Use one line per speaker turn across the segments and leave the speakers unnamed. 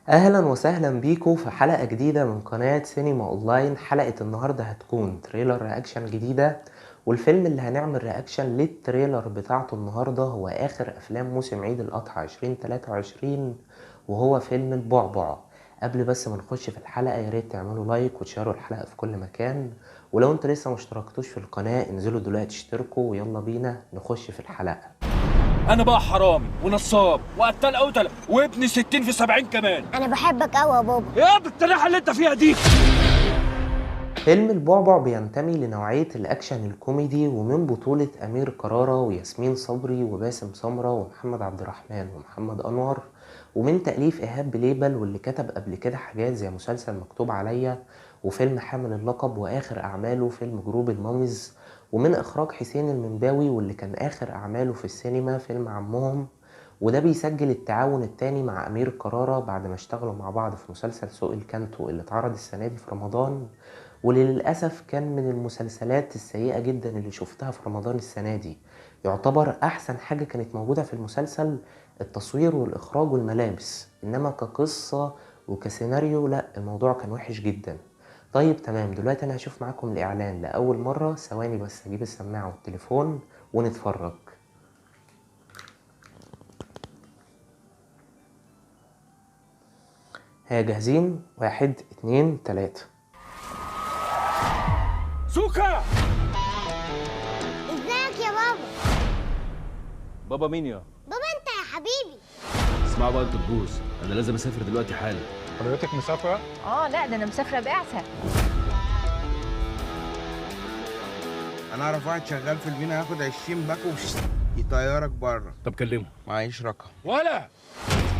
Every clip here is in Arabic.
اهلا وسهلا بيكم في حلقة جديدة من قناة سينما اونلاين. حلقة النهاردة هتكون تريلر رياكشن جديدة، والفيلم اللي هنعمل رياكشن للتريلر بتاعته النهاردة هو اخر افلام موسم عيد الاضحى 2023، وهو فيلم البعبع. قبل بس ما نخش في الحلقة ياريت تعملوا لايك وتشاروا الحلقة في كل مكان، ولو انت لسه مشتركتوش في القناة انزلوا دلوقتي اشتركوا، ويلا بينا نخش في الحلقة.
انا بقى حرامي ونصاب وقتال قتله وابن 60 في 70 كمان.
انا بحبك قوي يا بابا.
ايه بالتلاحه اللي انت فيها دي؟
فيلم البعبع بينتمي لنوعية الأكشن الكوميدي، ومن بطولة أمير كرارة وياسمين صبري وباسم سمرة ومحمد عبد الرحمن ومحمد أنور، ومن تأليف إيهاب بليبل واللي كتب قبل كده حاجات زي مسلسل مكتوب عليا وفيلم حامل اللقب وآخر أعماله فيلم جروب الماميز، ومن إخراج حسين المنباوي واللي كان آخر أعماله في السينما فيلم عمهم. وده بيسجل التعاون التاني مع أمير كرارة بعد ما اشتغلوا مع بعض في مسلسل سوق الكانتو اللي اتعرض السنة دي في رمضان، واللي للأسف كان من المسلسلات السيئة جدا اللي شفتها في رمضان السنة دي. يعتبر أحسن حاجة كانت موجودة في المسلسل التصوير والإخراج والملابس، إنما كقصة وكسيناريو لا، الموضوع كان وحش جدا. طيب تمام، دلوقتي أنا هشوف معاكم الإعلان لأول مرة، ثواني بس أجيب السماعة والتليفون ونتفرج. ها جاهزين؟ 1 2 3.
سوكا.
ازيك يا بابا؟
بابا مين يا؟
بابا انت يا حبيبي.
اسمعوا بقى انتوا البوس، انا لازم اسافر دلوقتي حالا.
حضرتك مسافرة؟
لا ده انا مسافره بعثه.
انا اعرف واحد شغال في المينا هياخد 20 باكو يطيرك بره.
طب كلمه.
معيش رقم.
ولا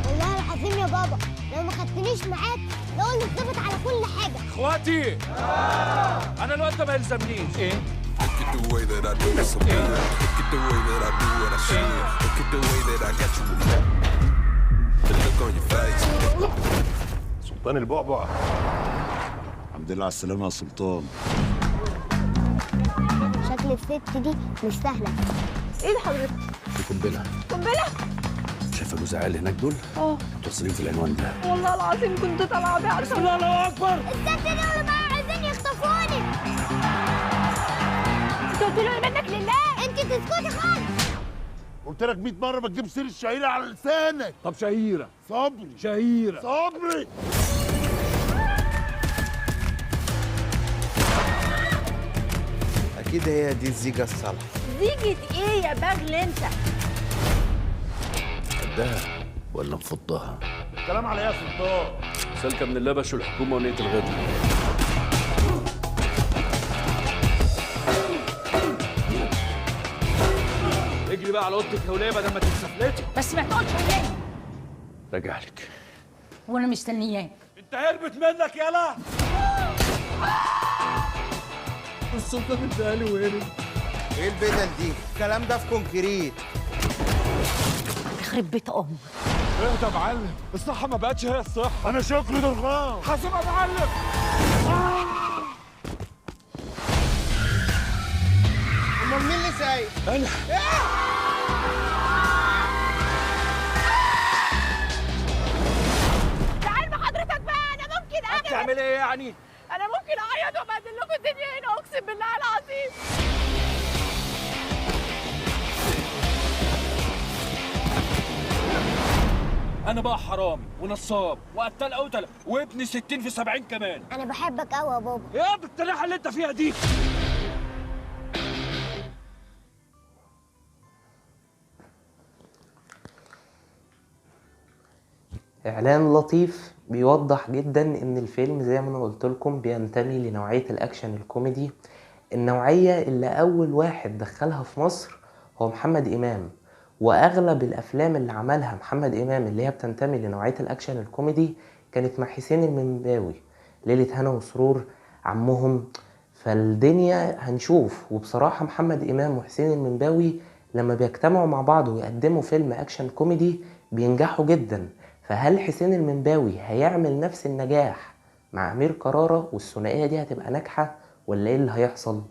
والله العظيم يا بابا لو ما خدتنيش معاك لو نتظبط على كل حاجه.
اخواتي. انا الوقت ده ما يلزمنيش. ايه؟
Look at the way that I do this. Look at the way that I do what I see. Look at the way that I got you. The look on your face.
سلطان البعبع.
الحمد لله على السلامه يا سلطان.
شكل الست دي مش سهله.
ايه ده حضرتك؟
في قنبله.
قنبله؟
شايفه جوز عيال هناك دول؟ متصلين في العنوان ده.
والله العظيم كنت طالعه بعثه.
الله اكبر.
الست دي اللي معايا عايزين يخطفوني.
انت قلت له منك لله.
انت تسكتي خالص.
قلت لك 100 مرة ما تجيب سير الشهيرة على لسانك.
طب شهيره.
صبري
شهيره.
صبري.
اكيد هي دي الزيجة الصالحة.
زيجة ايه يا بغل انت؟
قدها ولا نفضها؟
الكلام على ايه يا سلطان؟
سالكه من اللبش والحكومه ونيه الغدر.
اجري بقى على اوضتك يا وليه بدل ما تتسفلتي.
بس ما تقولش عليه
راجع لك.
وانا مستنياه.
انت هربت منك يالا.
السلطان اداني وهرب.
ايه البدل دي؟ الكلام ده في كونكريت.
يخرب بيت امك.
اهدى يا معلم، الصحه ما بقتش هي الصحه.
أنا شكري درغام.
حاسب يا معلم.
امال مين اللي سايق؟
تعال بحضرتك بقى، انا ممكن
هتعمل ايه يعني؟
انا ممكن اعيط وابهدل لكم الدنيا هنا، اقسم بالله العظيم.
انا بقى حرامي ونصاب وقتال قتله وابن 60 في 70 كمان.
انا بحبك قوي يا بابا.
ايه بالتلاحه اللي انت فيها دي؟
إعلان لطيف بيوضح جدا إن الفيلم زي ما أنا قلت لكم بينتمي لنوعية الأكشن الكوميدي، النوعية اللي أول واحد دخلها في مصر هو محمد إمام. وأغلب الأفلام اللي عملها محمد إمام اللي هي بتنتمي لنوعية الأكشن الكوميدي كانت مع حسين المنباوي، ليلة هنا وسرور، عمهم. فالدنيا هنشوف، وبصراحة محمد إمام وحسين المنباوي لما بيجتمعوا مع بعض ويقدموا فيلم أكشن كوميدي بينجحوا جدا. فهل حسين المنباوي هيعمل نفس النجاح مع أمير كرارة والثنائية دي هتبقى ناجحة ولا ايه اللي هيحصل؟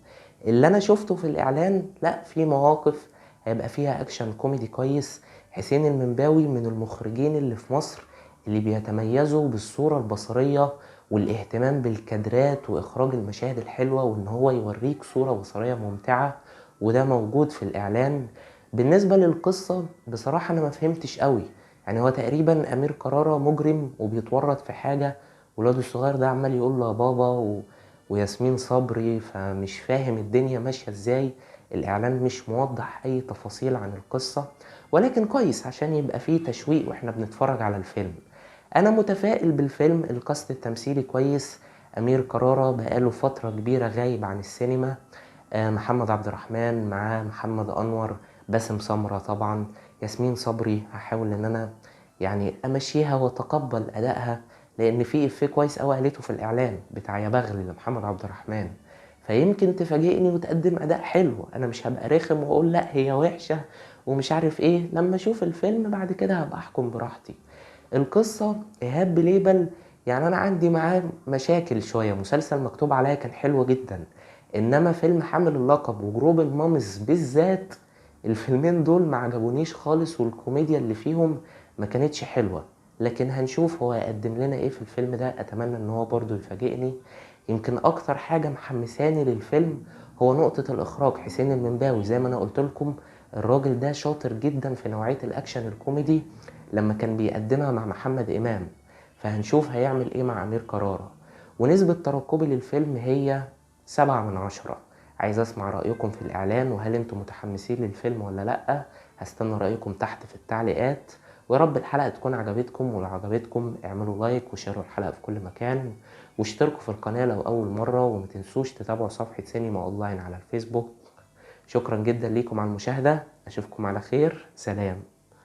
اللي انا شفته في الاعلان لا، في مواقف هيبقى فيها اكشن كوميدي كويس. حسين المنباوي من المخرجين اللي في مصر اللي بيتميزوا بالصورة البصرية والاهتمام بالكادرات وإخراج المشاهد الحلوة، وإن هو يوريك صورة بصرية ممتعة، وده موجود في الإعلان. بالنسبة للقصة بصراحة أنا ما فهمتش قوي، يعني هو تقريبا أمير كرارة مجرم وبيتورط في حاجة، والواد الصغير ده عمال يقول له يا بابا وياسمين صبري، فمش فاهم الدنيا ماشية ازاي. الإعلان مش موضح أي تفاصيل عن القصة، ولكن كويس عشان يبقى فيه تشويق وإحنا بنتفرج على الفيلم. أنا متفائل بالفيلم، الكاست التمثيلي كويس. أمير كرارة بقاله فترة كبيرة غايب عن السينما. محمد عبد الرحمن معاه محمد أنور، باسم سمرة طبعا، ياسمين صبري هحاول إن أنا يعني أمشيها وأتقبل أدائها، لأن في إفيه كويس أوي قالته في الإعلان بتاع يا بغل لمحمد عبد الرحمن، فيمكن تفاجئني وتقدم أداء حلو. أنا مش هبقى رخم وأقول لأ هي وحشة ومش عارف إيه، لما أشوف الفيلم بعد كده هبقى أحكم براحتي. القصة إيهاب بليبل يعني أنا عندي معاه مشاكل شوية. مسلسل مكتوب عليا كان حلو جدا، إنما فيلم حامل اللقب وجروب المامز بالذات، الفيلمين دول ما عجبونيش خالص، والكوميديا اللي فيهم ما كانتش حلوة. لكن هنشوف هو يقدم لنا ايه في الفيلم ده، اتمنى ان هو برضو يفاجئني. يمكن اكتر حاجة محمساني للفيلم هو نقطة الاخراج. حسين المنباوي زي ما انا قلت لكم، الراجل ده شاطر جدا في نوعية الاكشن الكوميدي لما كان بيقدمها مع محمد امام، فهنشوف هيعمل ايه مع امير كرارة. ونسبة ترقبي للفيلم هي 7/10. عايز اسمع رأيكم في الاعلان، وهل انتم متحمسين للفيلم ولا لأ؟ هستنى رأيكم تحت في التعليقات. ويا رب الحلقة تكون عجبتكم، ولو عجبتكم اعملوا لايك وشيروا الحلقة في كل مكان، واشتركوا في القناة لو أول مرة، وما تنسوش تتابعوا صفحة سينما أونلاين على الفيسبوك. شكرا جدا ليكم على المشاهدة، أشوفكم على خير، سلام.